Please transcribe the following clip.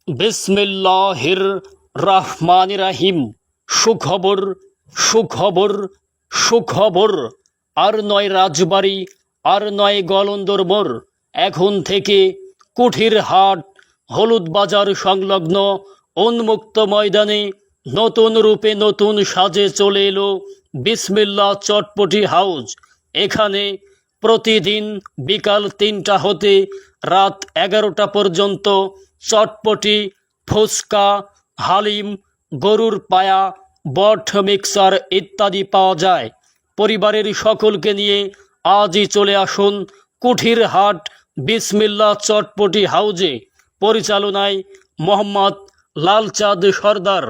বিসমিল্লাহির রহমানির রাহিম। সুখবর, সুখবর, সুখবর। আর নয় রাজবাড়ী, আর নয় গলন্দর মোড়। এখন থেকে কুঠির হাট হলুদ বাজার সংলগ্ন উন্মুক্ত ময়দানে নতুন রূপে নতুন সাজে চলে এলো বিসমিল্লাহ চটপটি হাউস। এখানে প্রতিদিন বিকাল ৩টা হতে রাত ১১টা পর্যন্ত চটপটি, ফুচকা, হালিম, গরুর পায়া, বট মিক্সার ইত্যাদি পাওয়া যায়। পরিবারের সকলকে নিয়ে আজই চলে আসুন কুঠির হাট বিসমিল্লাহ চটপটি হাউজে। পরিচালনায় মোহাম্মদ লালচাঁদ সর্দার।